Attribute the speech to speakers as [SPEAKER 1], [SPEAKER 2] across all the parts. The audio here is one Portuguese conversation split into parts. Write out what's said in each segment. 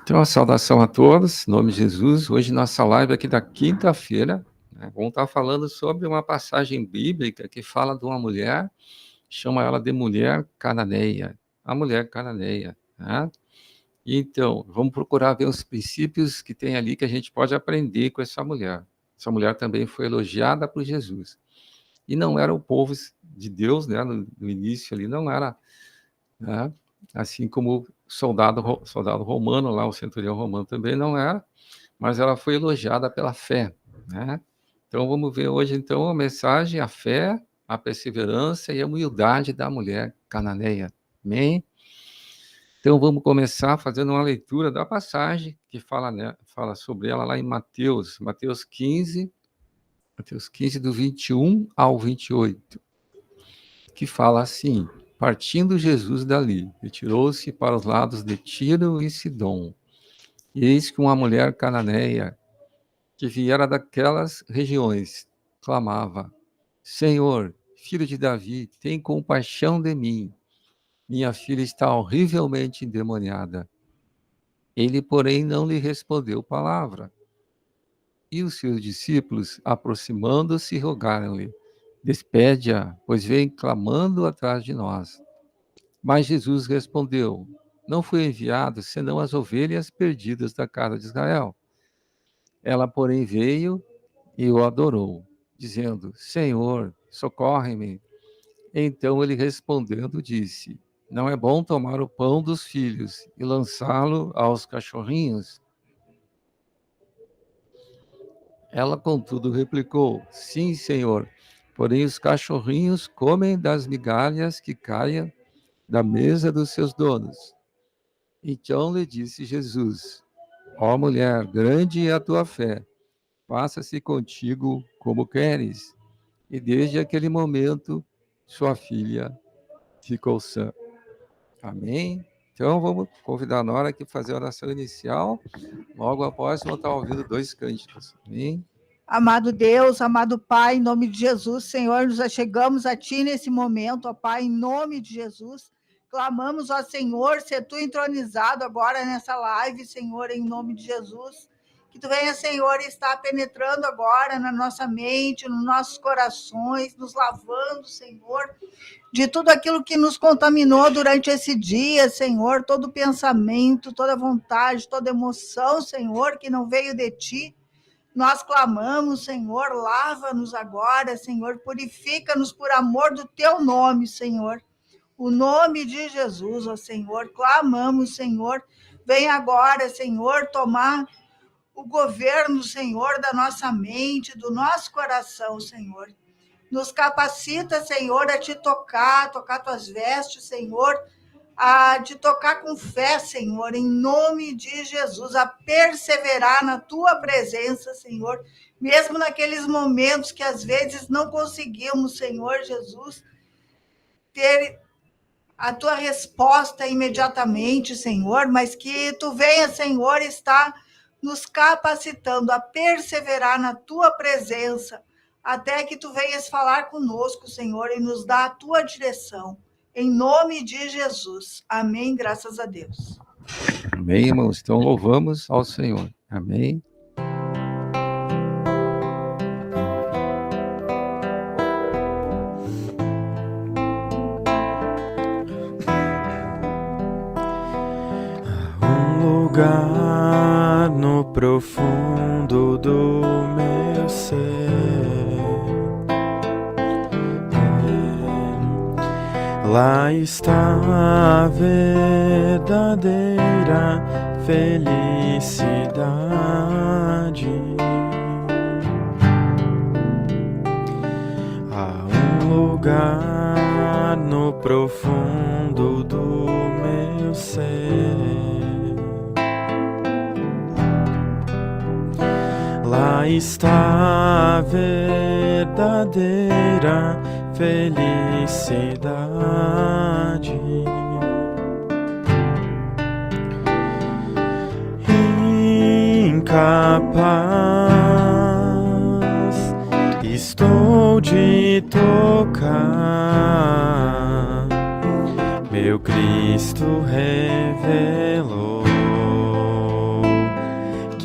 [SPEAKER 1] Então, a saudação a todos, em nome de Jesus. Hoje, nossa live aqui da quinta-feira, vamos estar falando sobre uma passagem bíblica que fala de uma mulher, chama ela de mulher cananeia, a mulher cananeia. Né? Então, vamos procurar ver os princípios que tem ali que a gente pode aprender com essa mulher. Essa mulher também foi elogiada por Jesus. E não era o povo de Deus, né? No início ali, não era, né? Assim como soldado romano, lá o centurião romano também não era, mas ela foi elogiada pela fé, né? Então vamos ver hoje então a mensagem, a fé, a perseverança e a humildade da mulher cananeia. Amém? Então vamos começar fazendo uma leitura da passagem que fala, né, fala sobre ela lá em Mateus 15 do 21 ao 28, que fala assim: partindo Jesus dali, retirou-se para os lados de Tiro e Sidom. E eis que uma mulher cananeia, que viera daquelas regiões, clamava: Senhor, filho de Davi, tem compaixão de mim. Minha filha está horrivelmente endemoniada. Ele, porém, não lhe respondeu palavra. E os seus discípulos, aproximando-se, rogaram-lhe: despede-a, pois vem clamando atrás de nós. Mas Jesus respondeu: não fui enviado senão as ovelhas perdidas da casa de Israel. Ela, porém, veio e o adorou, dizendo: Senhor, socorre-me. Então ele respondendo disse: não é bom tomar o pão dos filhos e lançá-lo aos cachorrinhos? Ela, contudo, replicou: sim, Senhor, porém os cachorrinhos comem das migalhas que caem da mesa dos seus donos. Então lhe disse Jesus: ó mulher, grande é a tua fé, faça-se contigo como queres. E desde aquele momento, sua filha ficou sã. Amém? Então vamos convidar a Nora aqui para fazer a oração inicial. Logo após, vamos estar ouvindo 2 cânticos. Amém?
[SPEAKER 2] Amado Deus, amado Pai, em nome de Jesus, Senhor, nos achegamos a Ti nesse momento, ó Pai, em nome de Jesus. Clamamos, ó Senhor, ser Tu entronizado agora nessa live, Senhor, em nome de Jesus. Que Tu venha, Senhor, estar penetrando agora na nossa mente, nos nossos corações, nos lavando, Senhor, de tudo aquilo que nos contaminou durante esse dia, Senhor, todo pensamento, toda vontade, toda emoção, Senhor, que não veio de Ti. Nós clamamos, Senhor, lava-nos agora, Senhor, purifica-nos por amor do Teu nome, Senhor. O nome de Jesus, ó Senhor, clamamos, Senhor, vem agora, Senhor, tomar o governo, Senhor, da nossa mente, do nosso coração, Senhor. Nos capacita, Senhor, a Te tocar Tuas vestes, Senhor, de tocar com fé, Senhor, em nome de Jesus, a perseverar na Tua presença, Senhor, mesmo naqueles momentos que às vezes não conseguimos, Senhor Jesus, ter a Tua resposta imediatamente, Senhor, mas que Tu venha, Senhor, estar nos capacitando a perseverar na Tua presença, até que Tu venhas falar conosco, Senhor, e nos dar a Tua direção. Em nome de Jesus. Amém, graças a Deus.
[SPEAKER 1] Amém, irmãos? Então louvamos ao Senhor. Amém?
[SPEAKER 3] Um lugar no profundo do meu ser, lá está a verdadeira felicidade. Há um lugar no profundo do meu ser, lá está a verdadeira felicidade. Incapaz estou de tocar, meu Cristo revelou.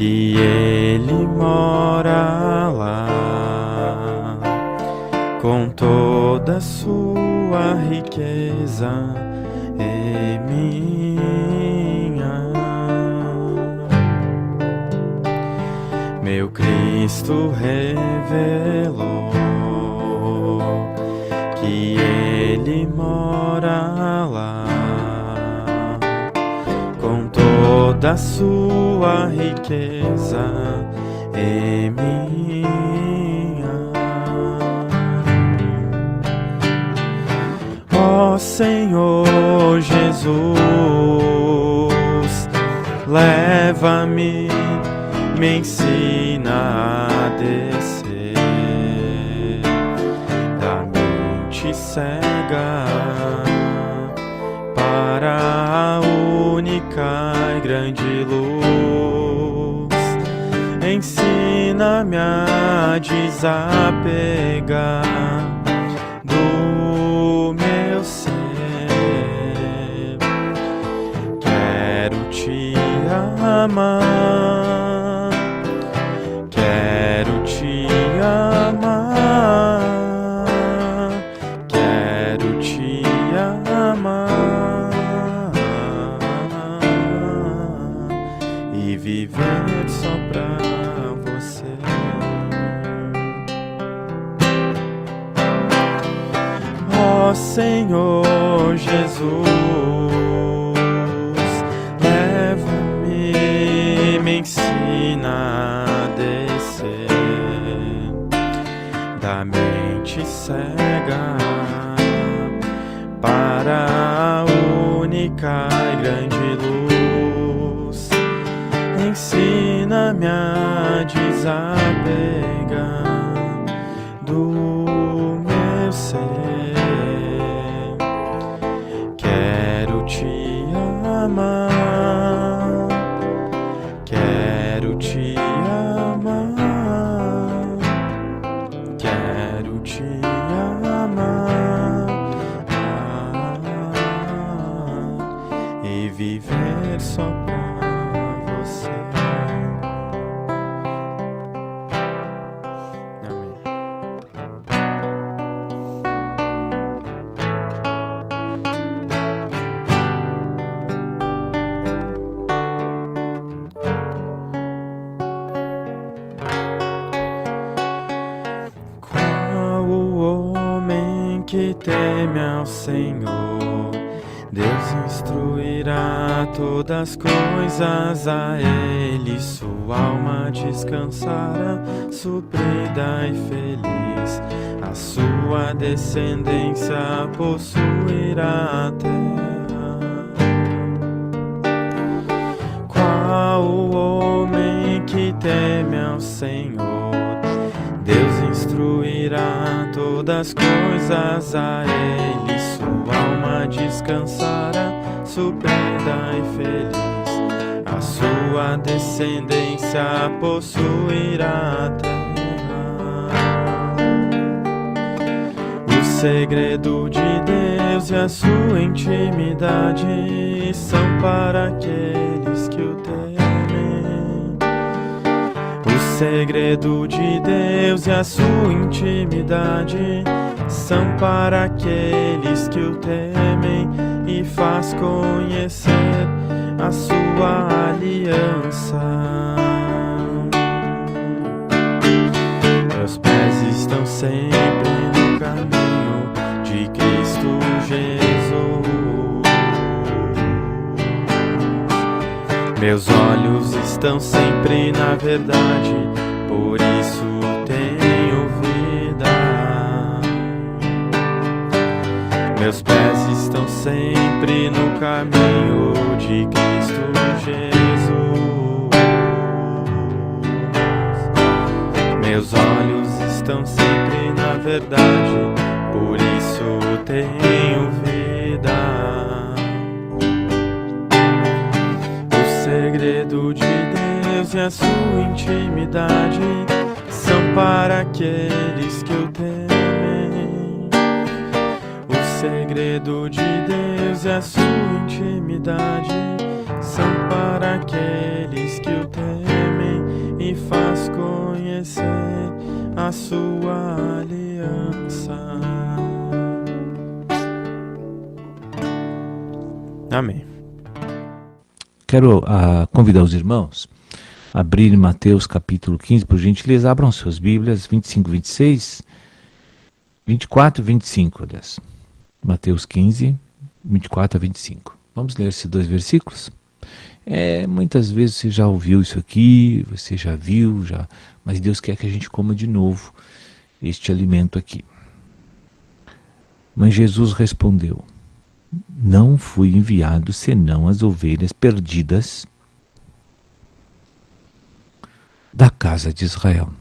[SPEAKER 3] que Ele mora lá, com toda a sua riqueza é minha. Meu Cristo revelou que Ele mora lá, com toda a sua riqueza é minha. Ó Senhor Jesus, leva-me, me ensina a descer da mente cega para a única e grande luz. Ensina-me a desapegar do meu ser. Quero te amar, quero te amar, quero te amar e viver só pra você. Ó Senhor Jesus, leva-me, me ensina a descer da mente cega para a única e grande luz. Ensina-me a desapegar do meu ser. Quero te amar, quero te amar, quero te amar e viver só pra você. Amém. Qual o homem que teme ao Senhor? Deus instruirá todas as coisas a ele, sua alma descansará, suprida e feliz. A sua descendência possuirá a terra. Qual o homem que teme ao Senhor? Deus instruirá todas as coisas a ele, sua alma descansará, suprida e feliz. A sua descendência possuirá a terra. O segredo de Deus e a sua intimidade são para aqueles que o temem. O segredo de Deus e a sua intimidade são para aqueles que o temem, e faz conhecer a sua aliança. Meus pés estão sempre no caminho de Cristo Jesus. Meus olhos estão sempre na verdade, por isso tenho vida. Meus pés estão sempre no caminho de Cristo Jesus. Meus olhos estão sempre na verdade, por isso tenho vida. O segredo de Deus e a sua intimidade são para aqueles que o temem. O segredo de Deus e a sua intimidade são para aqueles que o temem, a sua aliança. Amém.
[SPEAKER 4] Quero convidar os irmãos a abrirem Mateus capítulo 15, por gentileza, abram suas Bíblias, 25, 26, 24 e 25, aliás. Mateus 15, 24 a 25. Vamos ler esses dois versículos? Muitas vezes você já ouviu isso aqui, você já viu, mas Deus quer que a gente coma de novo este alimento aqui. Mas Jesus respondeu: não fui enviado senão as ovelhas perdidas da casa de Israel.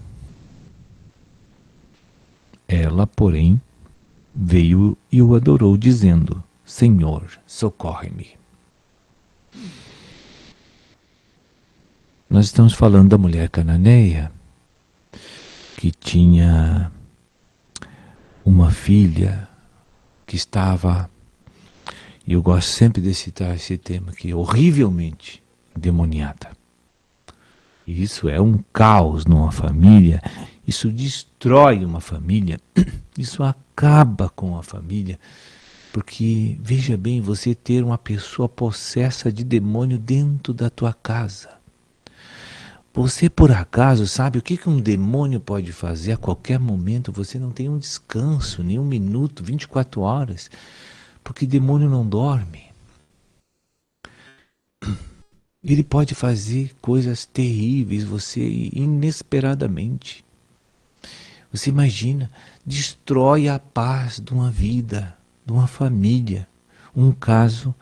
[SPEAKER 4] Ela, porém, veio e o adorou, dizendo: Senhor, socorre-me. Nós estamos falando da mulher cananeia que tinha uma filha que estava, e eu gosto sempre de citar esse tema aqui, horrivelmente endemoniada. E isso é um caos numa família, isso destrói uma família, isso acaba com a família, porque, veja bem, você ter uma pessoa possessa de demônio dentro da tua casa. Você, por acaso, sabe o que um demônio pode fazer a qualquer momento? Você não tem um descanso, nem um minuto, 24 horas, porque demônio não dorme. Ele pode fazer coisas terríveis, você inesperadamente. Você imagina, destrói a paz de uma vida, de uma família, um caso.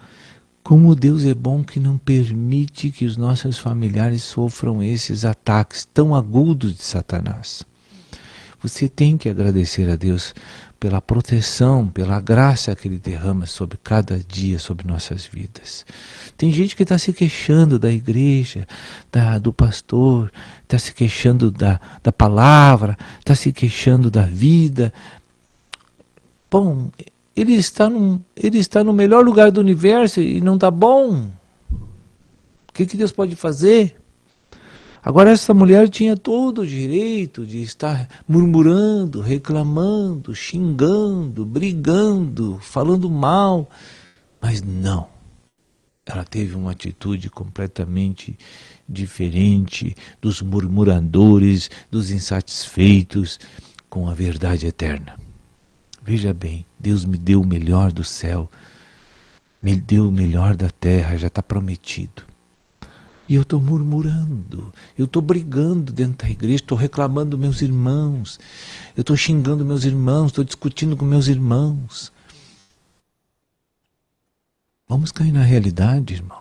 [SPEAKER 4] Como Deus é bom que não permite que os nossos familiares sofram esses ataques tão agudos de Satanás. Você tem que agradecer a Deus pela proteção, pela graça que Ele derrama sobre cada dia, sobre nossas vidas. Tem gente que está se queixando da igreja, do pastor, está se queixando da palavra, está se queixando da vida. Bom, ele está no melhor lugar do universo e não está bom. O que Deus pode fazer? Agora essa mulher tinha todo o direito de estar murmurando, reclamando, xingando, brigando, falando mal. Mas não. Ela teve uma atitude completamente diferente dos murmuradores, dos insatisfeitos com a verdade eterna. Veja bem, Deus me deu o melhor do céu, me deu o melhor da terra, já está prometido. E eu estou murmurando, eu estou brigando dentro da igreja, estou reclamando dos meus irmãos, eu estou xingando meus irmãos, estou discutindo com meus irmãos. Vamos cair na realidade, irmão.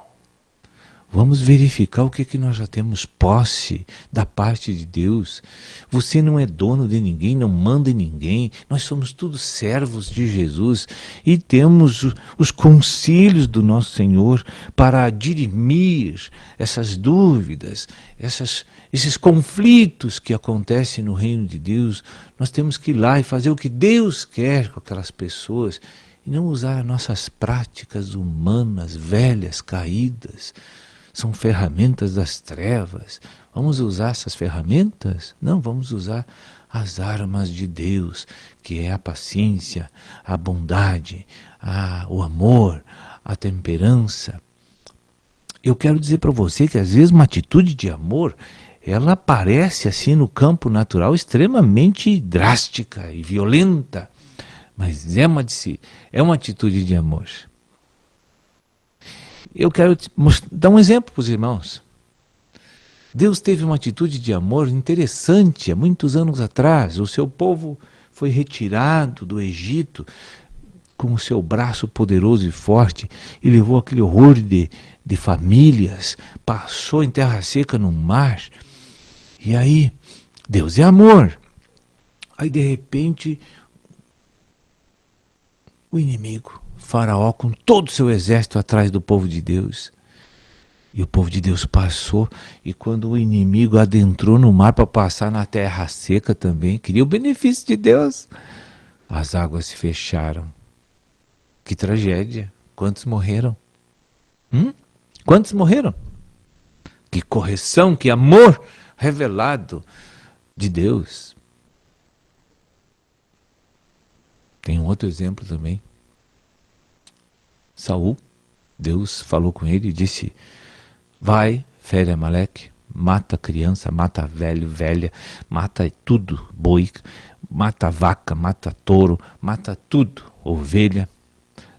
[SPEAKER 4] Vamos verificar o que nós já temos posse da parte de Deus. Você não é dono de ninguém, não manda em ninguém. Nós somos todos servos de Jesus e temos os concílios do nosso Senhor para dirimir essas dúvidas, esses conflitos que acontecem no reino de Deus. Nós temos que ir lá e fazer o que Deus quer com aquelas pessoas e não usar nossas práticas humanas, velhas, caídas. São ferramentas das trevas. Vamos usar essas ferramentas? Não, vamos usar as armas de Deus, que é a paciência, a bondade, o amor, a temperança. Eu quero dizer para você que às vezes uma atitude de amor, ela parece assim no campo natural extremamente drástica e violenta, mas é uma atitude de amor. Eu quero dar um exemplo para os irmãos. Deus teve uma atitude de amor interessante há muitos anos atrás. O seu povo foi retirado do Egito com o seu braço poderoso e forte e levou aquele horror de famílias, passou em terra seca no mar. E aí, Deus é amor. Aí de repente, o inimigo, Faraó, com todo o seu exército atrás do povo de Deus. E o povo de Deus passou, e quando o inimigo adentrou no mar para passar na terra seca também, queria o benefício de Deus, as águas se fecharam. Que tragédia! Quantos morreram? Quantos morreram? Que correção, que amor revelado de Deus. Tem um outro exemplo também. Saul, Deus falou com ele e disse: vai, fere Amaleque, mata criança, mata velho, velha, mata tudo, boi, mata vaca, mata touro, mata tudo, ovelha.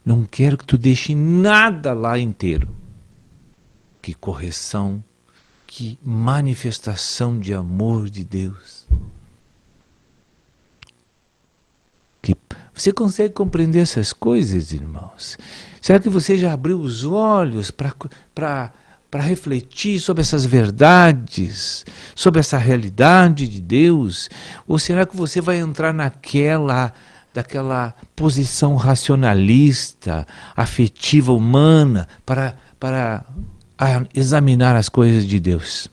[SPEAKER 4] Não quero que tu deixe nada lá inteiro. Que correção, que manifestação de amor de Deus. Que você consegue compreender essas coisas, irmãos? Será que você já abriu os olhos para refletir sobre essas verdades, sobre essa realidade de Deus? Ou será que você vai entrar daquela posição racionalista, afetiva, humana, para examinar as coisas de Deus?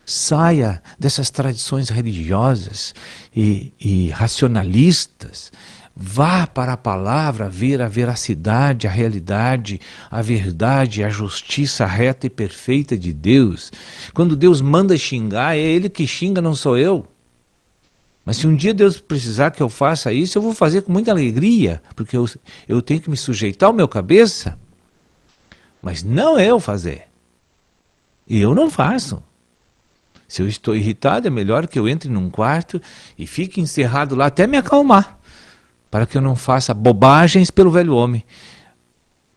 [SPEAKER 4] Saia dessas tradições religiosas e racionalistas. Vá para a palavra ver a veracidade, a realidade, a verdade, a justiça reta e perfeita de Deus. Quando Deus manda xingar, é Ele que xinga, não sou eu. Mas se um dia Deus precisar que eu faça isso, eu vou fazer com muita alegria, porque eu tenho que me sujeitar ao meu cabeça. Mas não eu fazer. E eu não faço. Se eu estou irritado, é melhor que eu entre num quarto e fique encerrado lá até me acalmar, para que eu não faça bobagens pelo velho homem.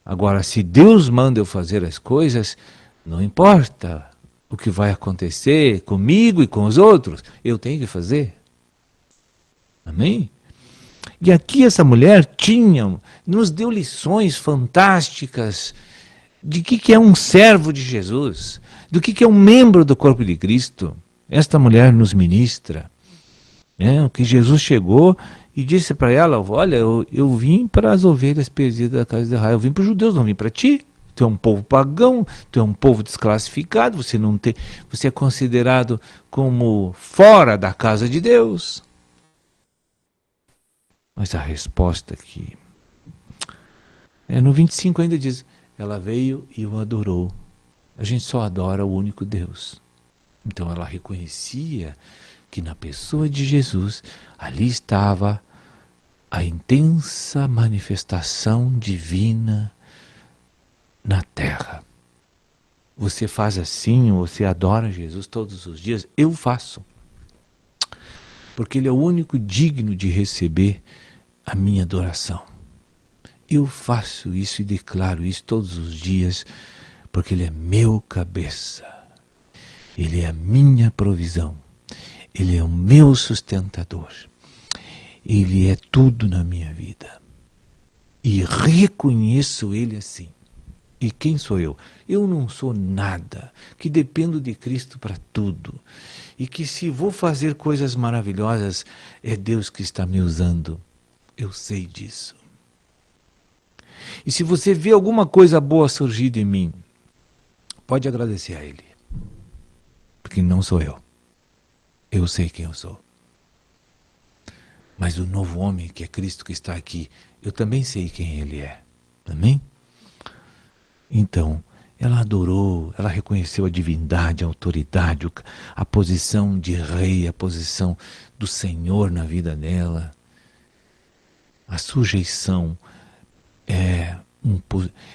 [SPEAKER 4] Agora, se Deus manda eu fazer as coisas, não importa o que vai acontecer comigo e com os outros, eu tenho que fazer. Amém? E aqui essa mulher nos deu lições fantásticas de que é um servo de Jesus, do que é um membro do corpo de Cristo. Esta mulher nos ministra. Que Jesus chegou e disse para ela: olha, eu vim para as ovelhas perdidas da casa de Israel, eu vim para os judeus, não vim para ti. Tu é um povo pagão, tu é um povo desclassificado, você é considerado como fora da casa de Deus. Mas a resposta aqui, no 25 ainda diz: ela veio e o adorou. A gente só adora o único Deus. Então ela reconhecia que na pessoa de Jesus, ali estava a intensa manifestação divina na terra. Você faz assim, você adora Jesus todos os dias? Eu faço. Porque Ele é o único digno de receber a minha adoração. Eu faço isso e declaro isso todos os dias, porque Ele é meu cabeça. Ele é a minha provisão. Ele é o meu sustentador. Ele é tudo na minha vida. E reconheço Ele assim. E quem sou eu? Eu não sou nada, que dependo de Cristo para tudo. E que se vou fazer coisas maravilhosas, é Deus que está me usando. Eu sei disso. E se você vê alguma coisa boa surgir de mim, pode agradecer a Ele. Porque não sou eu. Eu sei quem eu sou. Mas o novo homem, que é Cristo que está aqui, eu também sei quem Ele é. Amém? Então, ela adorou, ela reconheceu a divindade, a autoridade, a posição de rei, a posição do Senhor na vida dela. A sujeição é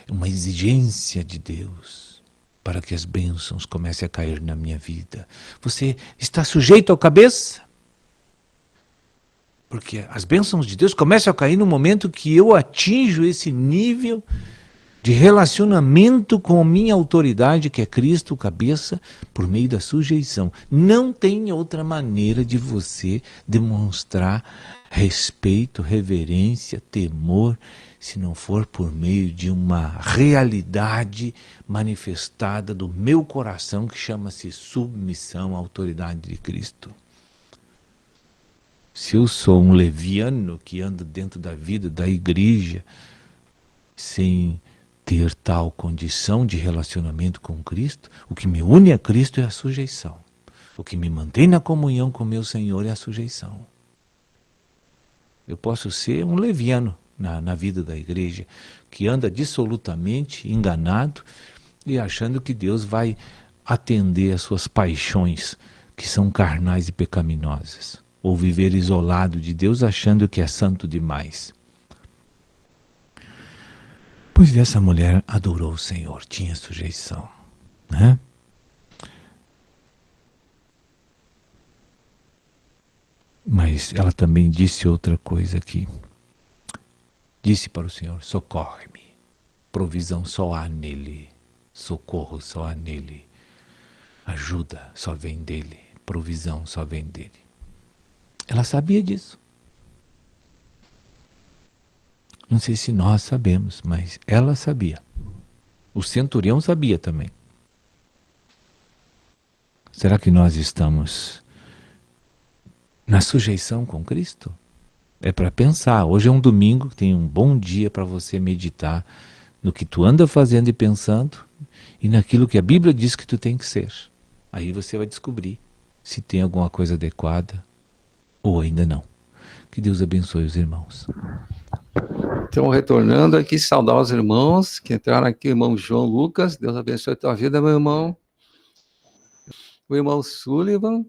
[SPEAKER 4] uma exigência de Deus para que as bênçãos comecem a cair na minha vida. Você está sujeito ao cabeça? Porque as bênçãos de Deus começam a cair no momento que eu atinjo esse nível de relacionamento com a minha autoridade, que é Cristo, cabeça, por meio da sujeição. Não tem outra maneira de você demonstrar respeito, reverência, temor, se não for por meio de uma realidade manifestada do meu coração, que chama-se submissão à autoridade de Cristo. Se eu sou um leviano que anda dentro da vida da igreja, sem ter tal condição de relacionamento com Cristo, o que me une a Cristo é a sujeição. O que me mantém na comunhão com meu Senhor é a sujeição. Eu posso ser um leviano na vida da igreja, que anda dissolutamente enganado e achando que Deus vai atender às suas paixões, que são carnais e pecaminosas. ou viver isolado de Deus achando que é santo demais. Pois essa mulher adorou o Senhor, tinha sujeição, né? Mas ela também disse outra coisa aqui. Disse para o Senhor: socorre-me. Provisão só há nele. Socorro só há nele. Ajuda só vem dele. Provisão só vem dele. Ela sabia disso. Não sei se nós sabemos, mas ela sabia. O centurião sabia também. Será que nós estamos na sujeição com Cristo? É para pensar. Hoje é um domingo, tem um bom dia para você meditar no que tu anda fazendo e pensando e naquilo que a Bíblia diz que tu tem que ser. Aí você vai descobrir se tem alguma coisa adequada ou ainda não. Que Deus abençoe os irmãos.
[SPEAKER 1] Então, retornando aqui, saudar os irmãos que entraram aqui, irmão João Lucas, Deus abençoe a tua vida, meu irmão. O irmão Sullivan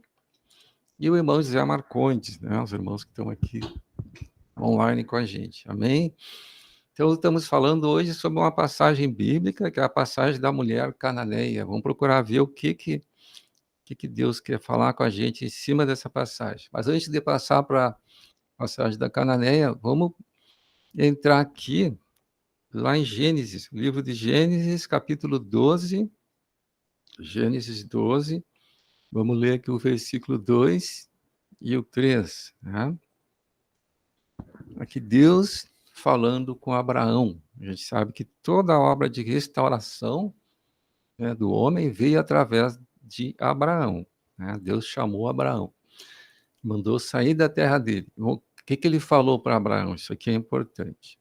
[SPEAKER 1] e o irmão José Marcondes, né? Os irmãos que estão aqui online com a gente, amém? Então, estamos falando hoje sobre uma passagem bíblica, que é a passagem da mulher cananeia. Vamos procurar ver o que Deus quer falar com a gente em cima dessa passagem. Mas antes de passar para a passagem da cananeia, vamos entrar aqui, lá em Gênesis, livro de Gênesis, capítulo 12, Gênesis 12, vamos ler aqui o versículo 2 e o 3, né? Aqui Deus falando com Abraão. A gente sabe que toda a obra de restauração, né, do homem veio através de Abraão, né? Deus chamou Abraão, mandou sair da terra dele. O que ele falou para Abraão? Isso aqui é importante.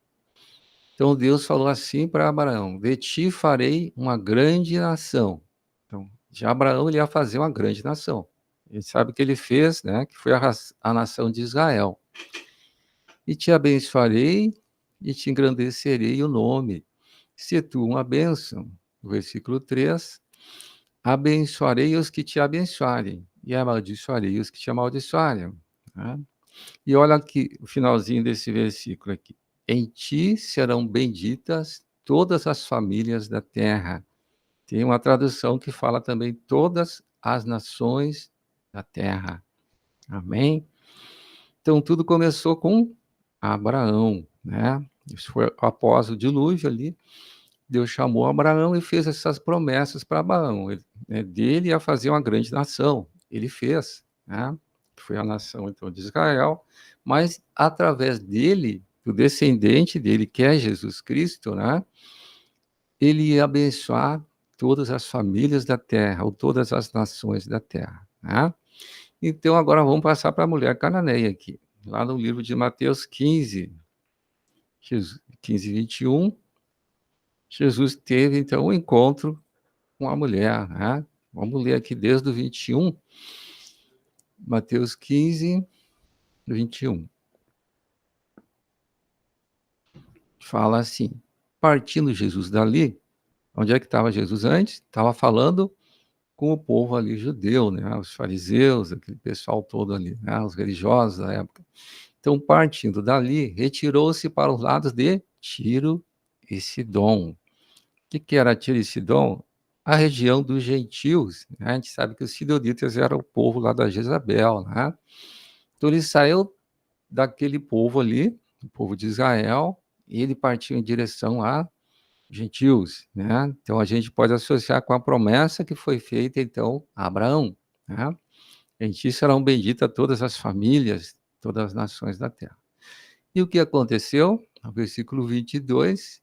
[SPEAKER 1] Então Deus falou assim para Abraão: de ti farei uma grande nação. Então, de Abraão ele ia fazer uma grande nação. Ele sabe que ele fez, né, que foi a nação de Israel. E te abençoarei e te engrandecerei o nome. Se tu uma bênção, versículo 3, abençoarei os que te abençoarem e amaldiçoarei os que te amaldiçoarem. Né? E olha aqui o finalzinho desse versículo aqui. Em ti serão benditas todas as famílias da terra. Tem uma tradução que fala também todas as nações da terra. Amém? Então, tudo começou com Abraão, né? Isso foi após o dilúvio ali. Deus chamou Abraão e fez essas promessas para Abraão. Ele, né, dele ia fazer uma grande nação. Ele fez, né? Foi a nação, então, de Israel. Mas, através dele, do descendente dele, que é Jesus Cristo, né? Ele ia abençoar todas as famílias da terra, ou todas as nações da terra, né? Então, agora vamos passar para a mulher cananeia aqui. Lá no livro de Mateus 15, 21, Jesus teve, então, um encontro com a mulher, né? Vamos ler aqui desde o 21, Mateus 15, 21. Fala assim: partindo Jesus dali, onde é que estava Jesus antes? Estava falando com o povo ali judeu, né? Os fariseus, aquele pessoal todo ali, né? Os religiosos da época. Então, partindo dali, retirou-se para os lados de Tiro e Sidom. O que era Tiro e Sidom? A região dos gentios, né? A gente sabe que os sidonitas eram o povo lá da Jezabel, né? Então, ele saiu daquele povo ali, o povo de Israel, e ele partiu em direção a gentios, né? Então, a gente pode associar com a promessa que foi feita, então, a Abraão, né? Em ti serão benditas todas as famílias, todas as nações da terra. E o que aconteceu? No versículo 22,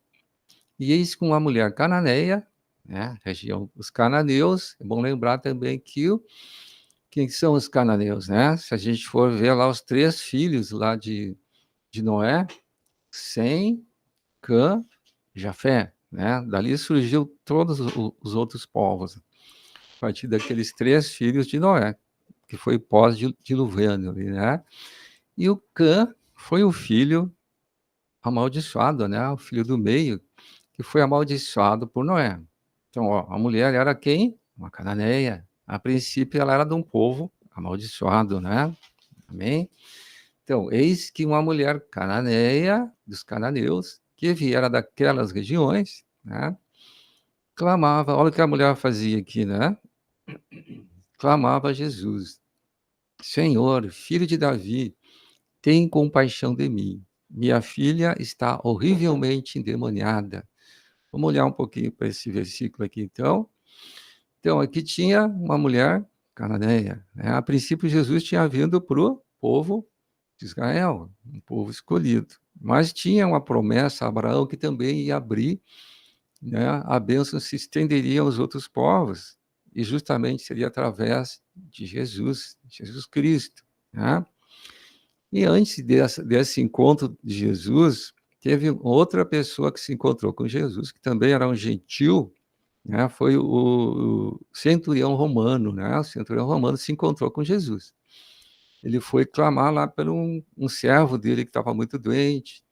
[SPEAKER 1] e eis que uma mulher cananeia, né, região dos cananeus, é bom lembrar também que quem são os cananeus, né? Se a gente for ver lá os 3 filhos lá de Noé, Sem, Cã, Jafé, né? Dali surgiu todos os outros povos, a partir daqueles 3 filhos de Noé, que foi pós-diluvânio ali, né? E o Cã foi o filho amaldiçoado, né? O filho do meio, que foi amaldiçoado por Noé. Então, ó, a mulher era quem? Uma cananeia. A princípio, ela era de um povo amaldiçoado, né? Amém? Então, eis que uma mulher cananeia, dos cananeus, que viera daquelas regiões, né, clamava, olha o que a mulher fazia aqui, né? Clamava a Jesus: Senhor, filho de Davi, tem compaixão de mim. Minha filha está horrivelmente endemoniada. Vamos olhar um pouquinho para esse versículo aqui, então. Então, aqui tinha uma mulher cananeia, né? A princípio, Jesus tinha vindo para o povo de Israel, um povo escolhido. Mas tinha uma promessa a Abraão que também ia abrir, né? A bênção se estenderia aos outros povos, e justamente seria através de Jesus, Jesus Cristo, né? E antes desse encontro de Jesus, teve outra pessoa que se encontrou com Jesus, que também era um gentil, né? Foi o centurião romano, né? O centurião romano se encontrou com Jesus. Ele foi clamar lá por um servo dele que estava muito doente.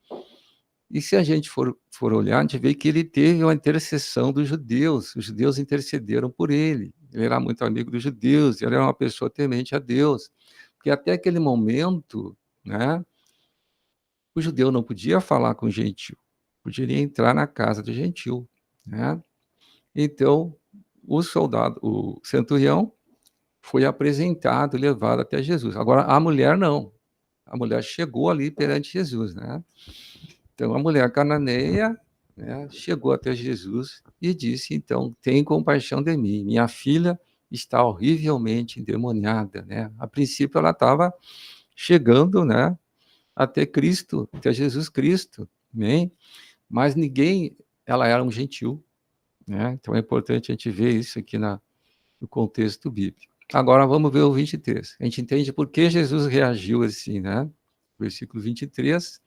[SPEAKER 1] E se a gente for olhar, a gente vê que ele teve uma intercessão dos judeus. Os judeus intercederam por ele. Ele era muito amigo dos judeus, ele era uma pessoa temente a Deus. Porque até aquele momento, né, o judeu não podia falar com o gentil, poderia entrar na casa do gentil, né? Então, o centurião, foi apresentado, levado até Jesus. Agora, a mulher não. A mulher chegou ali perante Jesus, né? Então, a mulher cananeia, né, chegou até Jesus e disse, então, tem compaixão de mim, minha filha está horrivelmente endemoniada, né? A princípio, ela estava chegando, né, até Cristo, até Jesus Cristo, né? Mas ninguém, ela era um gentil, né? Então, é importante a gente ver isso aqui no contexto bíblico. Agora vamos ver o 23. A gente entende por que Jesus reagiu assim, né? Versículo 23.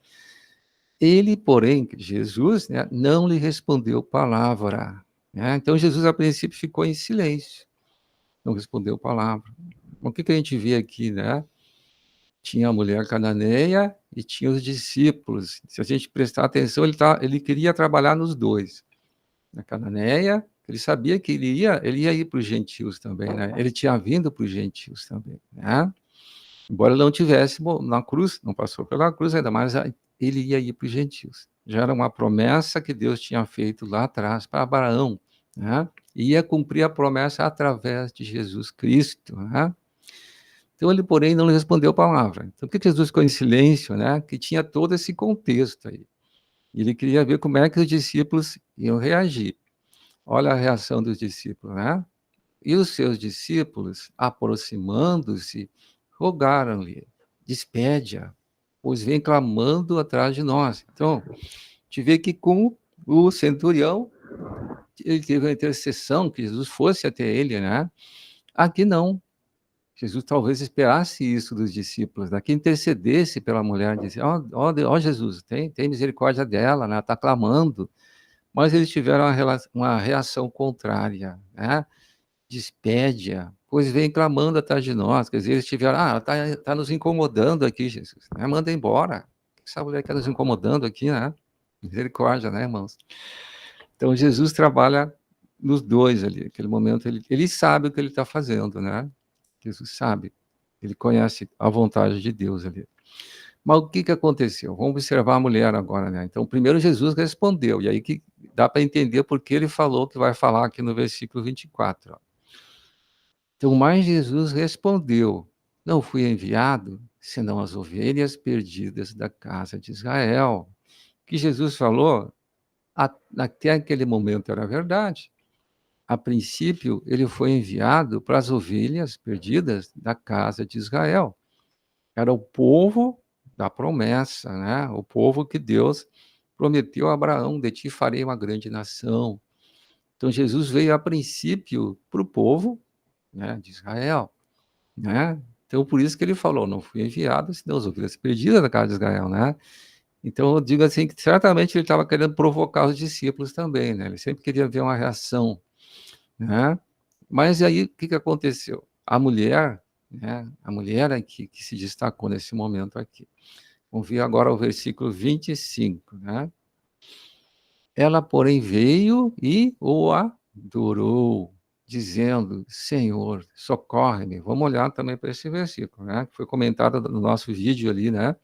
[SPEAKER 1] Ele, porém, Jesus, né, não lhe respondeu palavra, né? Então Jesus, a princípio, ficou em silêncio, não respondeu palavra. O que a gente vê aqui, né? Tinha a mulher cananeia e tinha os discípulos. Se a gente prestar atenção, ele queria trabalhar nos dois. Na cananeia, ele sabia que ele ia ir para os gentios também, né? Ele tinha vindo para os gentios também, né? Embora ele não tivesse na cruz, não passou pela cruz ainda, mas ele ia ir para os gentios. Já era uma promessa que Deus tinha feito lá atrás para Abraão, né? E ia cumprir a promessa através de Jesus Cristo, né? Então ele, porém, não lhe respondeu palavra. Então, por que Jesus ficou em silêncio, né? Que tinha todo esse contexto aí. Ele queria ver como é que os discípulos iam reagir. Olha a reação dos discípulos, né? E os seus discípulos, aproximando-se, rogaram-lhe: despede-a, pois vem clamando atrás de nós. Então, te vê que com o centurião, ele teve a intercessão, que Jesus fosse até ele, né? Aqui não. Jesus talvez esperasse isso dos discípulos, que intercedesse pela mulher, disse: ó Jesus, tem misericórdia dela, né? Ela está clamando. Mas eles tiveram uma reação contrária, né? Despede-a, pois vem clamando atrás de nós. Quer dizer, eles tiveram, ela está nos incomodando aqui, Jesus, né? Manda embora. Essa mulher está nos incomodando aqui, né? Misericórdia, né, irmãos? Então, Jesus trabalha nos dois ali. Naquele momento, ele sabe o que ele está fazendo, né? Jesus sabe. Ele conhece a vontade de Deus ali. Mas o que aconteceu? Vamos observar a mulher agora, né? Então, primeiro Jesus respondeu, e aí que dá para entender por que ele falou o que vai falar aqui no versículo 24. Ó. Então, mas Jesus respondeu: não fui enviado senão as ovelhas perdidas da casa de Israel. O que Jesus falou, até aquele momento era verdade. A princípio, ele foi enviado para as ovelhas perdidas da casa de Israel. Era o povo da promessa, né? O povo que Deus prometeu a Abraão: de ti farei uma grande nação. Então, Jesus veio a princípio para o povo, né, de Israel, né? Então, por isso que ele falou: não fui enviado, senão as ovelhas perdidas da casa de Israel, né? Então, eu digo assim, que certamente ele estava querendo provocar os discípulos também, né? Ele sempre queria ver uma reação, né? Mas aí, o que aconteceu? A mulher, né? A mulher aqui que se destacou nesse momento aqui. Vamos ver agora o versículo 25, né? Ela, porém, veio e o adorou. dizendo: Senhor, socorre-me. Vamos olhar também para esse versículo, né? Que foi comentado no nosso vídeo ali, né?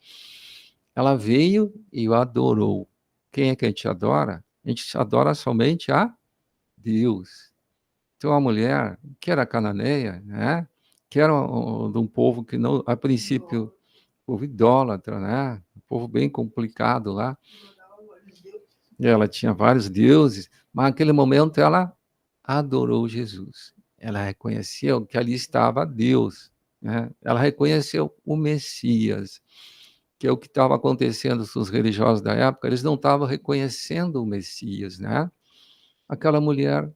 [SPEAKER 1] Ela veio e o adorou. Quem é que a gente adora? A gente adora somente a Deus. Então, a mulher, que era cananeia, né? Que era de um povo que não, a princípio, povo idólatra, né? Um povo bem complicado lá. E ela tinha vários deuses, mas naquele momento ela adorou Jesus. Ela reconheceu que ali estava Deus, né? Ela reconheceu o Messias, que é o que estava acontecendo com os religiosos da época. Eles não estavam reconhecendo o Messias, né? Aquela mulher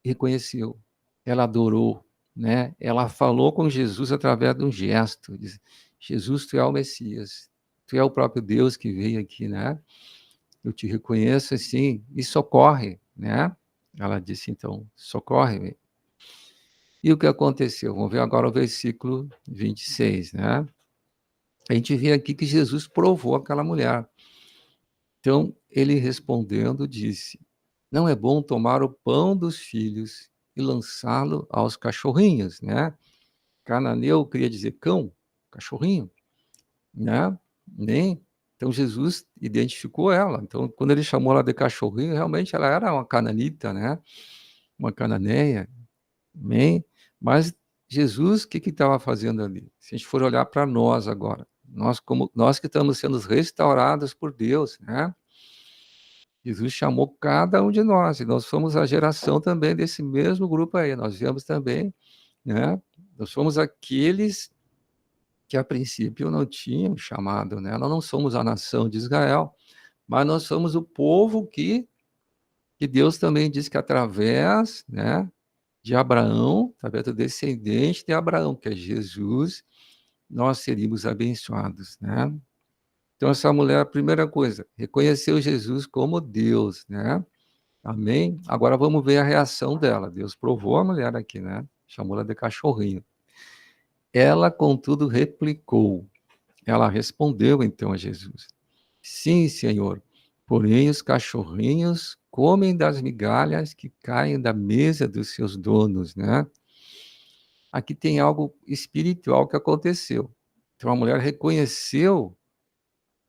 [SPEAKER 1] reconheceu, ela adorou, né? Ela falou com Jesus através de um gesto, diz: Jesus, tu é o Messias, tu é o próprio Deus que veio aqui, né? Eu te reconheço assim, e socorre, né? Ela disse então: socorre-me. E o que aconteceu? Vamos ver agora o versículo 26, né? A gente vê aqui que Jesus provou aquela mulher. Então, ele respondendo disse: não é bom tomar o pão dos filhos e lançá-lo aos cachorrinhos, né? Cananeu queria dizer cão, cachorrinho, né? Nem. Então Jesus identificou ela. Então, quando ele chamou ela de cachorrinho, realmente ela era uma cananita, né? Uma cananeia, nem. Mas Jesus, o que estava fazendo ali? Se a gente for olhar para nós agora, nós que estamos sendo restaurados por Deus, né? Jesus chamou cada um de nós, e nós somos a geração também desse mesmo grupo aí. Nós viemos também, né? Nós somos aqueles que a princípio não tinham chamado, né? Nós não somos a nação de Israel, mas nós somos o povo que Deus também diz que através, né, de Abraão, através do descendente de Abraão, que é Jesus, nós seríamos abençoados, né? Então essa mulher, a primeira coisa, reconheceu Jesus como Deus, né? Amém? Agora vamos ver a reação dela. Deus provou a mulher aqui, né? Chamou ela de cachorrinho. Ela, contudo, replicou. Ela respondeu então a Jesus: sim, Senhor, porém os cachorrinhos comem das migalhas que caem da mesa dos seus donos, né? Aqui tem algo espiritual que aconteceu. Então a mulher reconheceu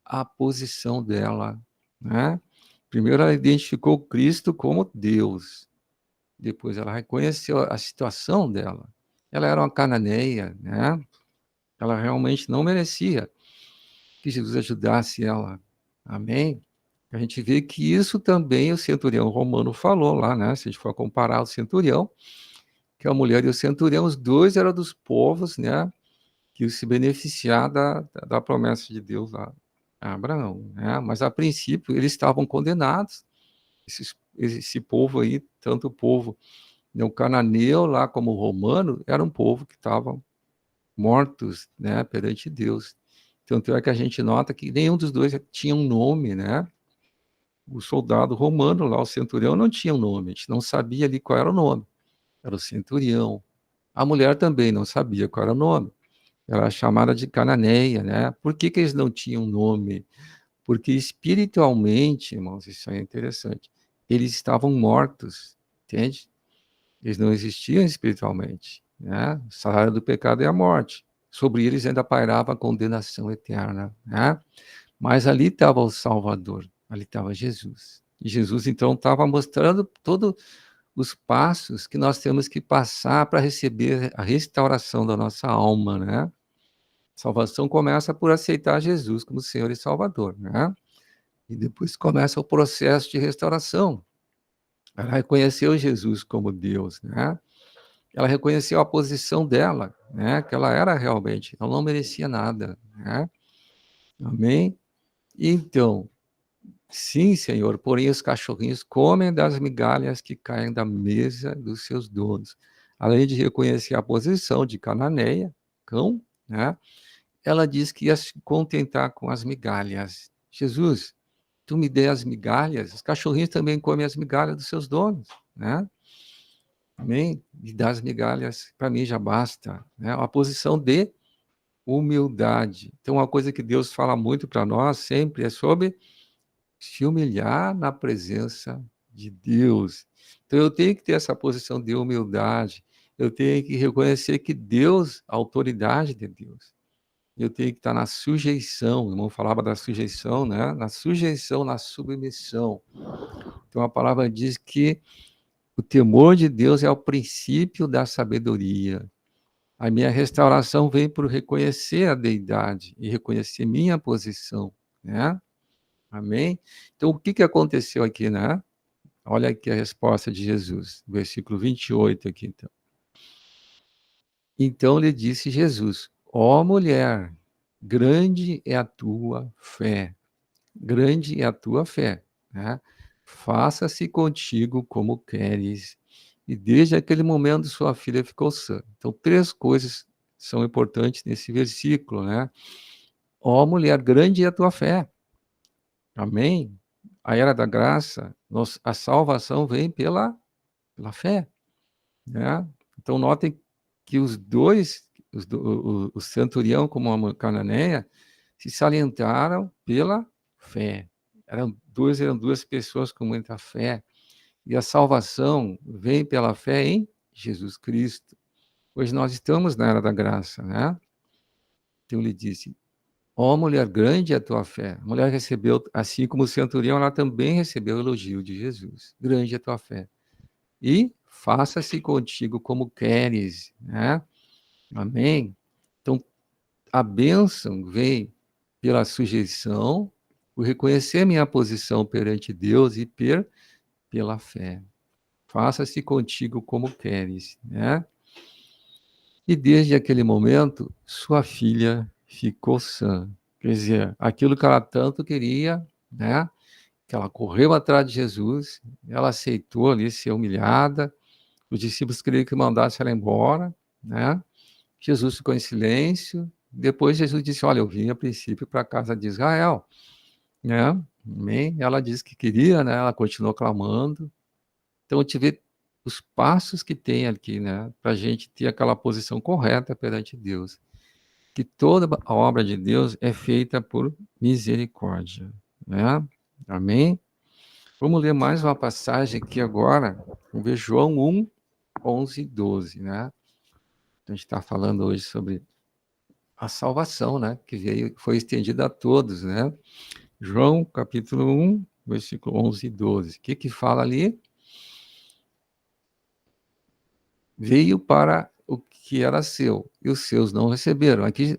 [SPEAKER 1] a posição dela, né? Primeiro ela identificou Cristo como Deus. Depois ela reconheceu a situação dela. Ela era uma cananeia, né? Ela realmente não merecia que Jesus ajudasse ela. Amém? A gente vê que isso também o centurião romano falou lá, né? Se a gente for comparar o centurião, que a mulher e o centurião, os dois eram dos povos, né? Que se beneficiar da promessa de Deus lá a Abraão, né? Mas a princípio eles estavam condenados. Esse povo aí, tanto o povo o cananeu lá como o romano, era um povo que estavam mortos, né, perante Deus. Tanto é que a gente nota que nenhum dos dois tinha um nome, né? O soldado romano lá, o centurião, não tinha um nome, a gente não sabia ali qual era o nome. Era o centurião. A mulher também não sabia qual era o nome. Ela era chamada de cananeia, né? Por que eles não tinham nome? Porque espiritualmente, irmãos, isso é interessante, eles estavam mortos, entende? Eles não existiam espiritualmente, né? O salário do pecado é a morte. Sobre eles ainda pairava a condenação eterna, né? Mas ali estava o Salvador, ali estava Jesus. E Jesus, então, estava mostrando todos os passos que nós temos que passar para receber a restauração da nossa alma, né? Salvação começa por aceitar Jesus como Senhor e Salvador, né? E depois começa o processo de restauração. Ela reconheceu Jesus como Deus, né? Ela reconheceu a posição dela, né? Que ela era realmente, ela não merecia nada, né? Amém? Então, sim, Senhor, porém os cachorrinhos comem das migalhas que caem da mesa dos seus donos. Além de reconhecer a posição de cananeia, cão, né? Ela diz que ia se contentar com as migalhas. Jesus, tu me dê as migalhas, os cachorrinhos também comem as migalhas dos seus donos, né? Amém? E dar as migalhas, para mim já basta, né? Uma posição de humildade. Então, uma coisa que Deus fala muito para nós sempre é sobre se humilhar na presença de Deus. Então, eu tenho que ter essa posição de humildade, eu tenho que reconhecer que Deus, a autoridade de Deus, eu tenho que estar na sujeição, o irmão falava da sujeição, né? Na sujeição, na submissão. Então, a palavra diz que o temor de Deus é o princípio da sabedoria. A minha restauração vem por reconhecer a deidade e reconhecer minha posição, né? Amém? Então, o que aconteceu aqui, né? Olha aqui a resposta de Jesus, versículo 28 aqui, então. Então lhe disse Jesus: ó mulher, grande é a tua fé. Grande é a tua fé, né? Faça-se contigo como queres. E desde aquele momento sua filha ficou sã. Então, 3 coisas são importantes nesse versículo, né? Ó mulher, grande é a tua fé. Amém? A era da graça, a salvação vem pela fé, né? Então, notem que os dois, o centurião como a cananeia, se salientaram pela fé. Eram duas pessoas com muita fé. E a salvação vem pela fé em Jesus Cristo. Hoje nós estamos na era da graça, né? Então ele disse: ó mulher, grande é a tua fé. A mulher recebeu, assim como o centurião, ela também recebeu o elogio de Jesus. Grande é a tua fé. E faça-se contigo como queres, né? Amém? Então, a bênção vem pela sujeição, por reconhecer minha posição perante Deus e pela fé. Faça-se contigo como queres, né? E desde aquele momento, sua filha ficou sã. Quer dizer, aquilo que ela tanto queria, né? Que ela correu atrás de Jesus, ela aceitou ali ser humilhada, os discípulos queriam que mandasse ela embora, né? Jesus ficou em silêncio. Depois Jesus disse: olha, eu vim a princípio para a casa de Israel, né? Amém? Ela disse que queria, né? Ela continuou clamando. Então, eu te vê os passos que tem aqui, né? Para a gente ter aquela posição correta perante Deus. Que toda a obra de Deus é feita por misericórdia, né? Amém? Vamos ler mais uma passagem aqui agora. Vamos ver João 1, 11 e 12, né? A gente está falando hoje sobre a salvação, né? Que veio, foi estendida a todos, né? João, capítulo 1, versículo 11 e 12. O que fala ali? Veio para o que era seu, e os seus não receberam. Aqui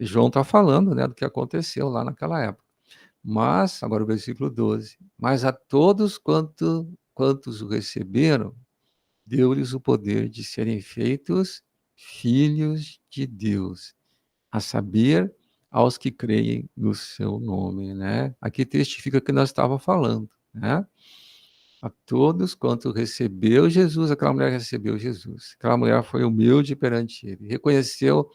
[SPEAKER 1] João está falando, né, do que aconteceu lá naquela época. Mas, agora o versículo 12, mas a todos quantos o receberam, deu-lhes o poder de serem feitos filhos de Deus, a saber, aos que creem no seu nome, né? Aqui testifica o que nós estávamos falando, né? A todos quanto recebeu Jesus, aquela mulher recebeu Jesus. Aquela mulher foi humilde perante ele, reconheceu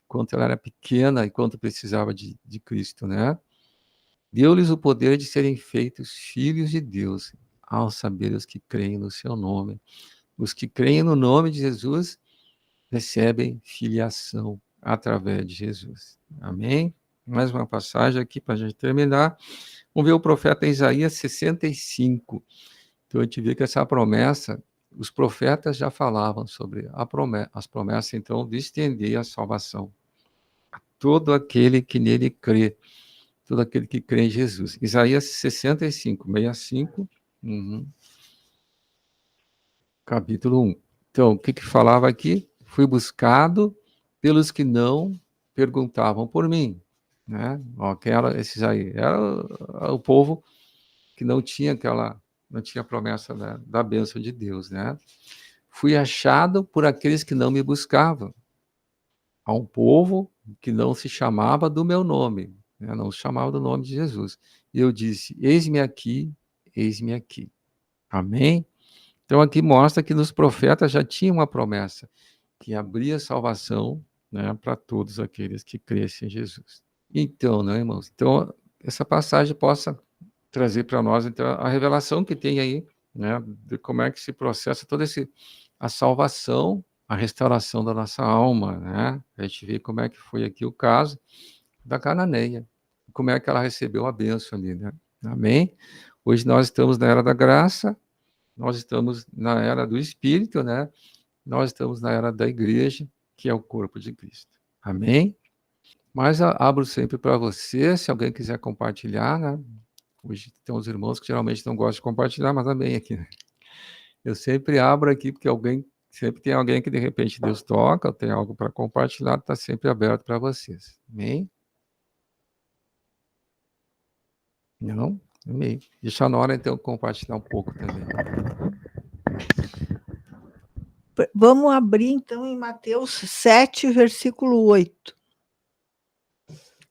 [SPEAKER 1] quanto ela era pequena e quanto precisava de Cristo, né? Deu-lhes o poder de serem feitos filhos de Deus, ao saber os que creem no seu nome. Os que creem no nome de Jesus recebem filiação através de Jesus. Amém? Mais uma passagem aqui para a gente terminar. Vamos ver o profeta Isaías 65. Então, a gente vê que essa promessa, os profetas já falavam sobre as promessas, então, de estender a salvação a todo aquele que nele crê, todo aquele que crê em Jesus. Isaías 65, 65, capítulo 1. Então, o que falava aqui? Fui buscado pelos que não perguntavam por mim, né? Ó, quem era esses aí? Era o povo que não tinha a promessa da bênção de Deus, né? Fui achado por aqueles que não me buscavam. Há um povo que não se chamava do meu nome, né? Não se chamava do nome de Jesus. E eu disse: eis-me aqui, eis-me aqui. Amém? Então aqui mostra que nos profetas já tinha uma promessa que abria salvação, né, para todos aqueles que crescem em Jesus. Então, né, irmãos? Então, essa passagem possa trazer para nós então, a revelação que tem aí, né, de como é que se processa toda a salvação, a restauração da nossa alma, né? A gente vê como é que foi aqui o caso da cananeia, como é que ela recebeu a bênção ali, né? Amém? Hoje nós estamos na era da graça, Nós estamos na era do Espírito, né? Nós estamos na era da igreja, que é o corpo de Cristo. Amém? Mas abro sempre para você, se alguém quiser compartilhar, né? Hoje tem uns irmãos que geralmente não gostam de compartilhar, mas também aqui, né? Eu sempre abro aqui, porque sempre tem alguém que de repente Deus toca, tem algo para compartilhar, está sempre aberto para vocês. Amém? Não? Amém. Deixa na hora, então, compartilhar um pouco também.
[SPEAKER 2] Vamos abrir, então, em Mateus 7, versículo 8.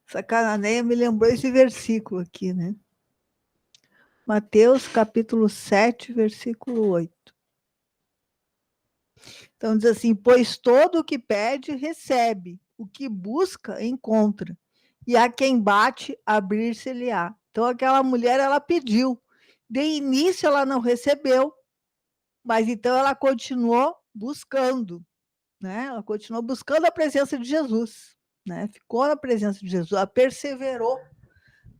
[SPEAKER 2] Essa cananeia me lembrou esse versículo aqui, né? Mateus, capítulo 7, versículo 8. Então, diz assim, pois todo o que pede, recebe. O que busca, encontra. E a quem bate, abrir-se-lhe-á. Então, aquela mulher, ela pediu. De início, ela não recebeu, mas então ela continuou buscando, né? Ela continuou buscando a presença de Jesus, né? Ficou na presença de Jesus, ela perseverou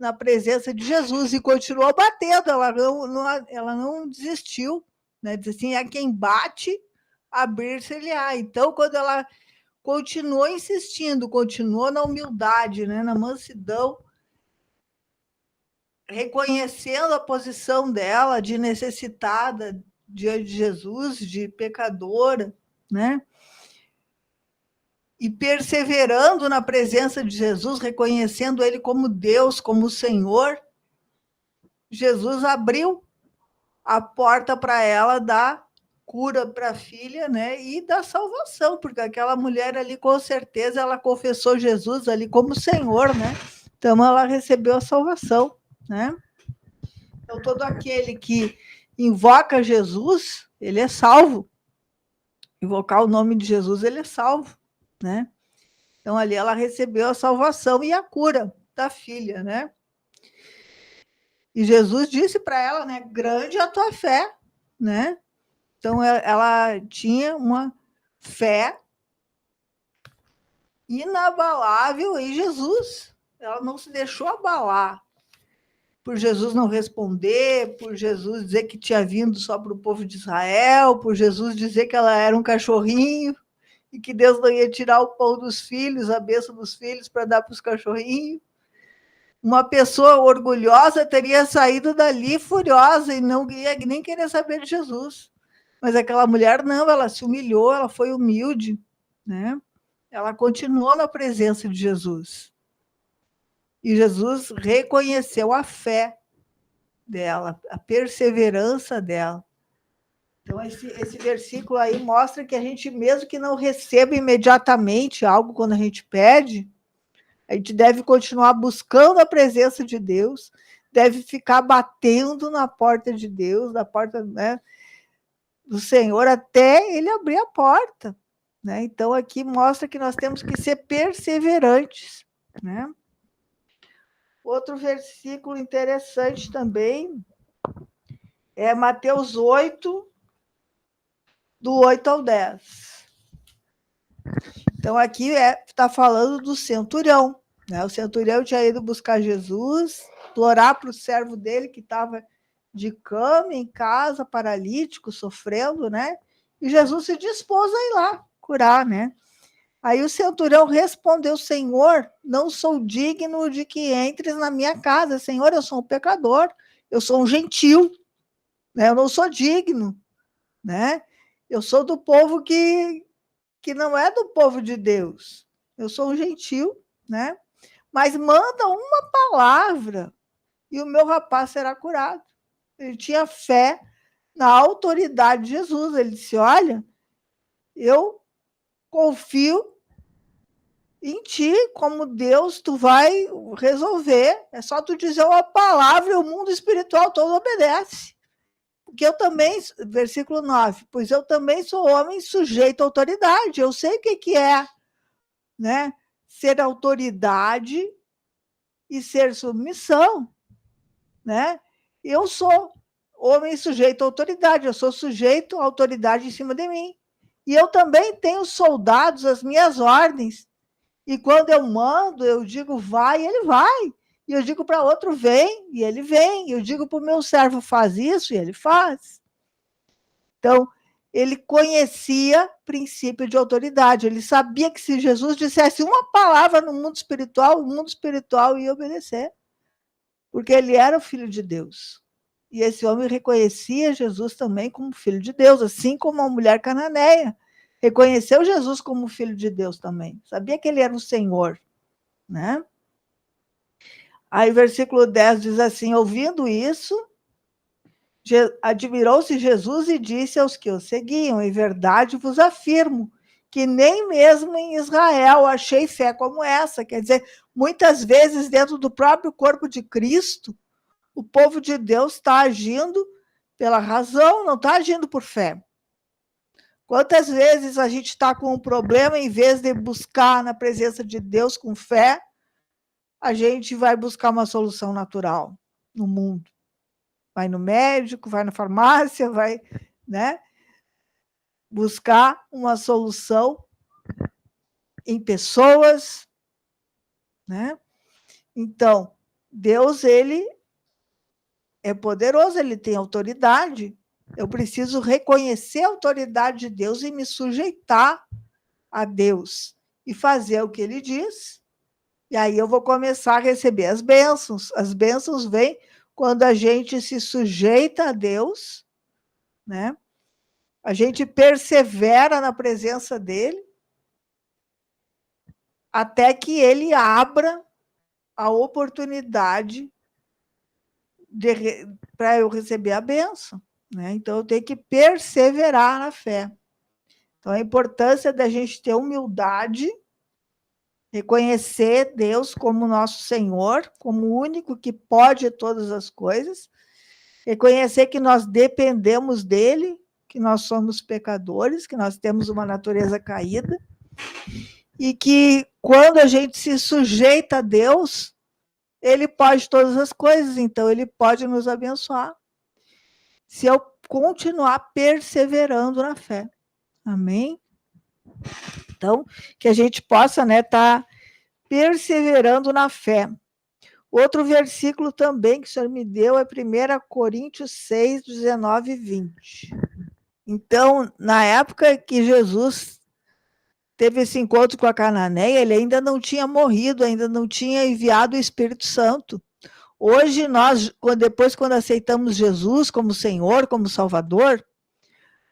[SPEAKER 2] na presença de Jesus e continuou batendo, ela não desistiu, né? Diz assim, a quem bate, abrir-se-lhe-á. Então, quando ela continuou insistindo, continuou na humildade, né? Na mansidão, reconhecendo a posição dela de necessitada diante de Jesus, de pecadora, né? E perseverando na presença de Jesus, reconhecendo ele como Deus, como Senhor, Jesus abriu a porta para ela da cura para a filha, né? E da salvação, porque aquela mulher ali, com certeza, ela confessou Jesus ali como Senhor, né? Então, ela recebeu a salvação, né? Então, todo aquele que invoca Jesus, ele é salvo. Invocar o nome de Jesus, ele é salvo, né? Então, ali ela recebeu a salvação e a cura da filha, né? E Jesus disse para ela, né? Grande é a tua fé, né? Então, ela tinha uma fé inabalável em Jesus. Ela não se deixou abalar por Jesus não responder, por Jesus dizer que tinha vindo só para o povo de Israel, por Jesus dizer que ela era um cachorrinho e que Deus não ia tirar o pão dos filhos, a bênção dos filhos, para dar para os cachorrinhos. Uma pessoa orgulhosa teria saído dali furiosa e não ia nem querer saber de Jesus. Mas aquela mulher não, ela se humilhou, ela foi humilde, né? Ela continuou na presença de Jesus. E Jesus reconheceu a fé dela, a perseverança dela. Então, esse versículo aí mostra que a gente, mesmo que não receba imediatamente algo quando a gente pede, a gente deve continuar buscando a presença de Deus, deve ficar batendo na porta de Deus, na porta, né, do Senhor, até ele abrir a porta, né? Então, aqui mostra que nós temos que ser perseverantes, né? Outro versículo interessante também é Mateus 8, do 8 ao 10. Então, aqui está falando do centurião, né? O centurião tinha ido buscar Jesus, implorar para o servo dele, que estava de cama em casa, paralítico, sofrendo, né? E Jesus se dispôs a ir lá curar, né? Aí o centurião respondeu, Senhor, não sou digno de que entres na minha casa. Senhor, eu sou um pecador, eu sou um gentil, né? Eu não sou digno, né? Eu sou do povo que não é do povo de Deus. Eu sou um gentil, né? Mas manda uma palavra e o meu rapaz será curado. Ele tinha fé na autoridade de Jesus. Ele disse, olha, eu confio em ti, como Deus, tu vai resolver. É só tu dizer uma palavra e o mundo espiritual todo obedece. Porque eu também, versículo 9, pois eu também sou homem sujeito à autoridade. Eu sei o que é, né? Ser autoridade e ser submissão, né? Eu sou homem sujeito à autoridade, eu sou sujeito à autoridade em cima de mim. E eu também tenho soldados às minhas ordens. E quando eu mando, eu digo vai, ele vai. E eu digo para outro vem, e ele vem. E eu digo para o meu servo faz isso, e ele faz. Então, ele conhecia princípio de autoridade. Ele sabia que se Jesus dissesse uma palavra no mundo espiritual, o mundo espiritual ia obedecer, porque ele era o Filho de Deus. E esse homem reconhecia Jesus também como Filho de Deus, assim como a mulher cananeia reconheceu Jesus como Filho de Deus também. Sabia que ele era o Senhor, né? Aí, versículo 10 diz assim: ouvindo isso, admirou-se Jesus e disse aos que o seguiam: em verdade vos afirmo que nem mesmo em Israel achei fé como essa. Quer dizer, muitas vezes dentro do próprio corpo de Cristo, o povo de Deus está agindo pela razão, não está agindo por fé. Quantas vezes a gente está com um problema, em vez de buscar na presença de Deus com fé, a gente vai buscar uma solução natural no mundo. Vai no médico, vai na farmácia, vai, né, buscar uma solução em pessoas, né? Então, Deus, ele é poderoso, ele tem autoridade. Eu preciso reconhecer a autoridade de Deus e me sujeitar a Deus e fazer o que ele diz. E aí eu vou começar a receber as bênçãos. As bênçãos vêm quando a gente se sujeita a Deus, né? A gente persevera na presença dele, até que ele abra a oportunidade para eu receber a bênção, né? Então eu tenho que perseverar na fé. Então a importância da gente ter humildade, reconhecer Deus como nosso Senhor, como o único que pode todas as coisas, reconhecer que nós dependemos dele, que nós somos pecadores, que nós temos uma natureza caída, e que quando a gente se sujeita a Deus, ele pode todas as coisas, então ele pode nos abençoar, se eu continuar perseverando na fé. Amém? Então, que a gente possa, né, estar perseverando na fé. Outro versículo também que o Senhor me deu é 1 Coríntios 6, 19 e 20. Então, na época que Jesus teve esse encontro com a cananeia, ele ainda não tinha morrido, ainda não tinha enviado o Espírito Santo. Hoje, nós, depois quando aceitamos Jesus como Senhor, como Salvador,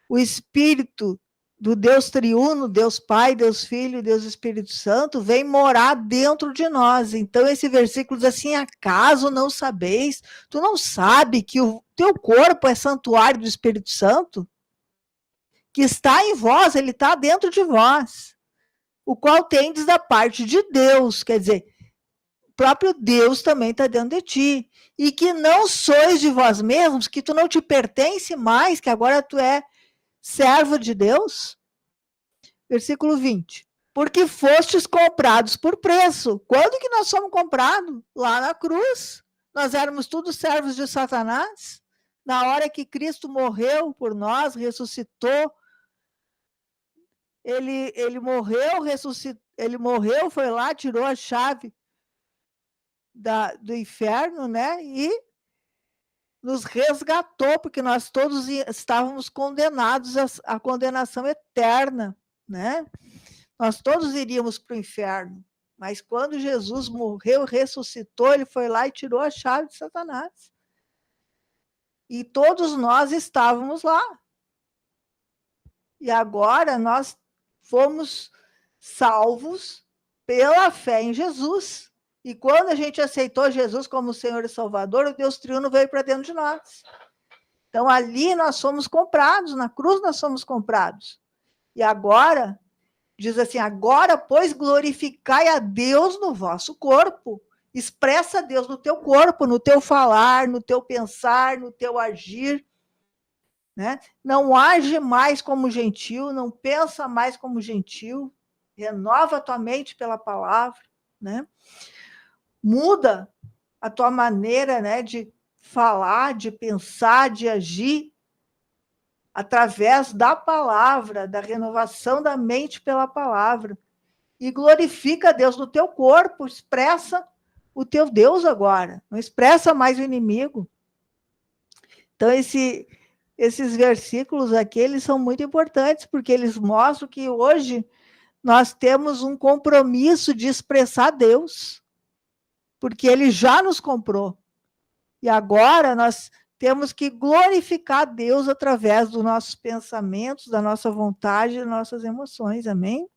[SPEAKER 2] o Espírito do Deus triuno, Deus Pai, Deus Filho, Deus Espírito Santo, vem morar dentro de nós. Então, esse versículo diz assim: acaso não sabeis? Tu não sabe que o teu corpo é santuário do Espírito Santo? Que está em vós, ele está dentro de vós, o qual tendes da parte de Deus. Quer dizer, o próprio Deus também está dentro de ti. E que não sois de vós mesmos, que tu não te pertence mais, que agora tu é servo de Deus. Versículo 20. Porque fostes comprados por preço. Quando que nós fomos comprados? Lá na cruz. Nós éramos todos servos de Satanás. Na hora que Cristo morreu por nós, ressuscitou, ele morreu, ressuscitou, ele morreu, foi lá, tirou a chave do inferno, né? E nos resgatou, porque nós todos estávamos condenados à condenação eterna, né? Nós todos iríamos para o inferno, mas quando Jesus morreu, ressuscitou, ele foi lá e tirou a chave de Satanás. E todos nós estávamos lá. E agora nós fomos salvos pela fé em Jesus. E quando a gente aceitou Jesus como Senhor e Salvador, o Deus triuno veio para dentro de nós. Então, ali nós somos comprados, na cruz nós somos comprados. E agora, diz assim, agora, pois, glorificai a Deus no vosso corpo. Expressa a Deus no teu corpo, no teu falar, no teu pensar, no teu agir. Né? Não age mais como gentil, não pensa mais como gentil, renova a tua mente pela palavra, né? Muda a tua maneira, né, de falar, de pensar, de agir através da palavra, da renovação da mente pela palavra, e glorifica a Deus no teu corpo, expressa o teu Deus agora, não expressa mais o inimigo. Então, Esses versículos aqui, eles são muito importantes, porque eles mostram que hoje nós temos um compromisso de expressar Deus, porque Ele já nos comprou. E agora nós temos que glorificar Deus através dos nossos pensamentos, da nossa vontade, das nossas emoções. Amém?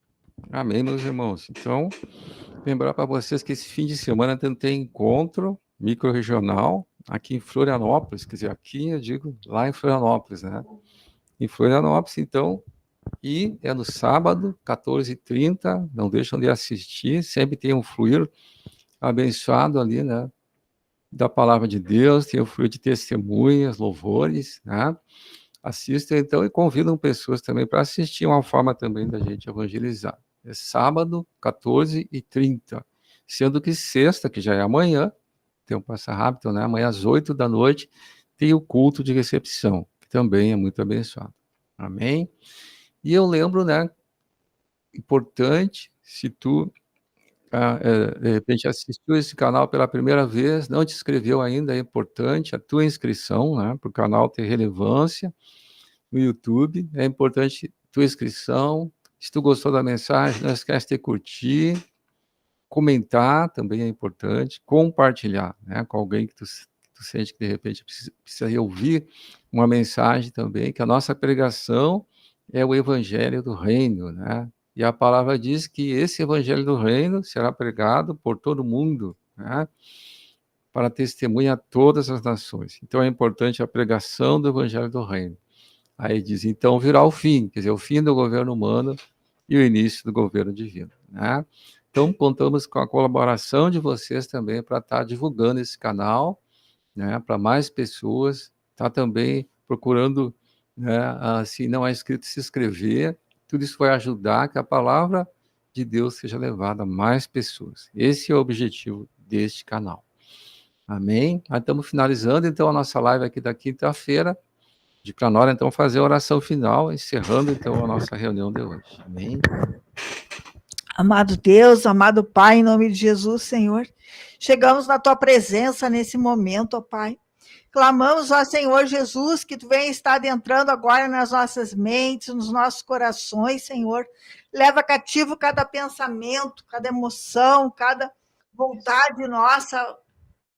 [SPEAKER 1] Amém, meus irmãos. Então, lembrar para vocês que esse fim de semana tem encontro microrregional aqui em Florianópolis, quer dizer, aqui eu digo lá em Florianópolis, né? Em Florianópolis, então, e é no sábado, 14h30, não deixam de assistir, sempre tem um fluir abençoado ali, né? Da palavra de Deus, tem o fluir de testemunhas, louvores, né? Assistam então e convidam pessoas também para assistir, uma forma também da gente evangelizar. É sábado, 14h30, sendo que sexta, que já é amanhã, o tempo passa rápido, né? Amanhã às 8 da noite, tem o culto de recepção, que também é muito abençoado. Amém? E eu lembro, né? Importante, se tu de repente assistiu esse canal pela primeira vez, não te inscreveu ainda, é importante a tua inscrição, né? Para o canal ter relevância no YouTube, é importante tua inscrição. Se tu gostou da mensagem, não esquece de curtir, comentar, também é importante, compartilhar, né? Com alguém que tu sente que de repente precisa ouvir uma mensagem também, que a nossa pregação é o evangelho do reino, né? E a palavra diz que esse evangelho do reino será pregado por todo mundo, né? Para testemunhar a todas as nações. Então é importante a pregação do evangelho do reino. Aí diz, então virá o fim, quer dizer, o fim do governo humano e o início do governo divino, né? Então contamos com a colaboração de vocês também para estar divulgando esse canal, né? Para mais pessoas, tá também procurando, né? Se não é inscrito, se inscrever. Tudo isso vai ajudar que a palavra de Deus seja levada a mais pessoas. Esse é o objetivo deste canal. Amém? Aí estamos finalizando, então, a nossa live aqui da quinta-feira, de para nós, então, fazer a oração final, encerrando, então, a nossa reunião de hoje. Amém?
[SPEAKER 2] Amado Deus, amado Pai, em nome de Jesus, Senhor, chegamos na Tua presença nesse momento, ó Pai. Clamamos, ó Senhor Jesus, que Tu venha estar adentrando agora nas nossas mentes, nos nossos corações, Senhor. Leva cativo cada pensamento, cada emoção, cada vontade nossa,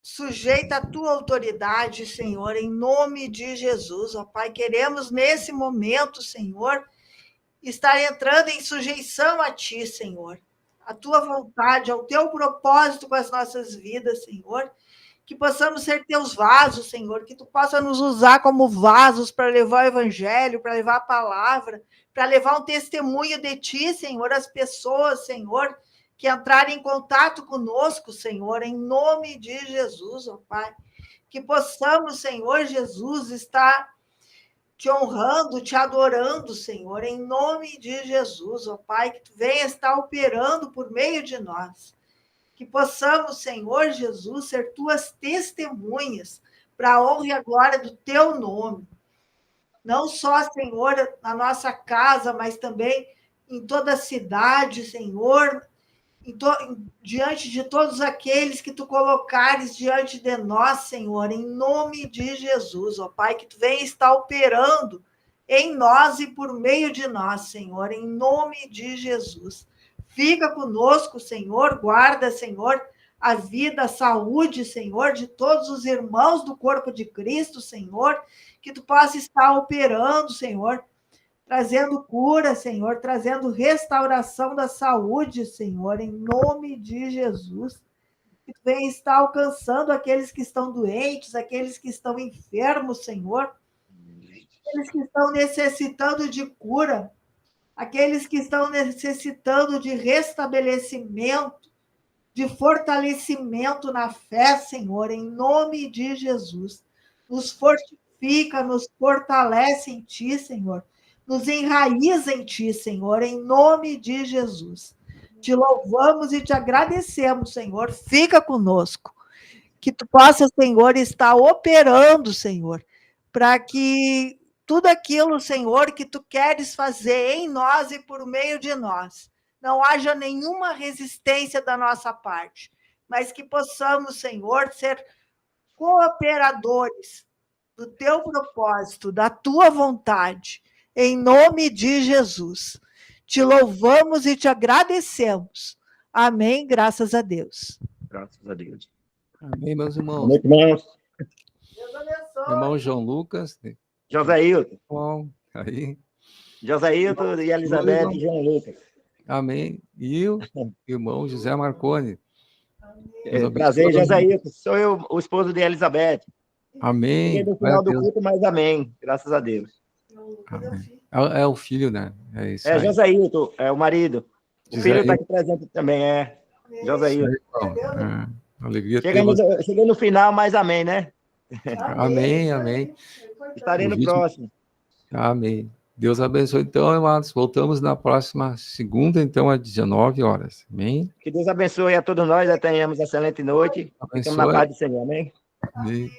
[SPEAKER 2] sujeita à Tua autoridade, Senhor, em nome de Jesus, ó Pai. Queremos nesse momento, Senhor, estar entrando em sujeição a Ti, Senhor. A Tua vontade, ao Teu propósito com as nossas vidas, Senhor. Que possamos ser Teus vasos, Senhor, que Tu possa nos usar como vasos para levar o Evangelho, para levar a palavra, para levar um testemunho de Ti, Senhor, às pessoas, Senhor, que entrarem em contato conosco, Senhor, em nome de Jesus, ó Pai. Que possamos, Senhor Jesus, estar Te honrando, Te adorando, Senhor, em nome de Jesus, ó Pai, que Tu venha estar operando por meio de nós. Que possamos, Senhor Jesus, ser Tuas testemunhas para a honra e a glória do Teu nome. Não só, Senhor, na nossa casa, mas também em toda a cidade, Senhor, diante de todos aqueles que Tu colocares diante de nós, Senhor, em nome de Jesus, ó Pai, que Tu venha estar operando em nós e por meio de nós, Senhor, em nome de Jesus. Fica conosco, Senhor, guarda, Senhor, a vida, a saúde, Senhor, de todos os irmãos do corpo de Cristo, Senhor, que Tu possa estar operando, Senhor, trazendo cura, Senhor, trazendo restauração da saúde, Senhor, em nome de Jesus. Que Tu venha estar alcançando aqueles que estão doentes, aqueles que estão enfermos, Senhor, aqueles que estão necessitando de cura, aqueles que estão necessitando de restabelecimento, de fortalecimento na fé, Senhor, em nome de Jesus. Nos fortifica, nos fortalece em Ti, Senhor. Nos enraiza em Ti, Senhor, em nome de Jesus. Te louvamos e te agradecemos, Senhor. Fica conosco. Que Tu possa, Senhor, estar operando, Senhor, para que tudo aquilo, Senhor, que Tu queres fazer em nós e por meio de nós, não haja nenhuma resistência da nossa parte, mas que possamos, Senhor, ser cooperadores do teu propósito, da tua vontade, em nome de Jesus. Te louvamos e te agradecemos. Amém, graças a Deus.
[SPEAKER 5] Graças a Deus.
[SPEAKER 1] Amém, meus
[SPEAKER 5] Boa
[SPEAKER 1] irmãos.
[SPEAKER 5] noite, irmãos.
[SPEAKER 2] Deus abençoe.
[SPEAKER 1] Irmão João Lucas,
[SPEAKER 5] Josailton.
[SPEAKER 1] bom, aí.
[SPEAKER 5] Josailton e Elizabeth e João Lucas.
[SPEAKER 1] Amém. E o irmão José Marconi.
[SPEAKER 5] Prazer, Josailton. Sou eu, o esposo de Elizabeth.
[SPEAKER 1] Amém.
[SPEAKER 5] Cheguei no final do culto, mas amém. Graças a Deus.
[SPEAKER 1] Amém. É o filho, né? É isso aí.
[SPEAKER 5] Josailton, é o marido. O filho está aqui presente também, Josailton.
[SPEAKER 1] Alegria
[SPEAKER 5] Cheguei no final, mas amém, né?
[SPEAKER 1] Amém, amém.
[SPEAKER 5] Estarei no próximo.
[SPEAKER 1] Amém. Deus abençoe. Então, amados, voltamos na próxima segunda, então, às 19 horas. Amém?
[SPEAKER 5] Que Deus abençoe a todos nós, tenhamos excelente noite. Ficamos na paz do Senhor, amém?
[SPEAKER 1] Amém.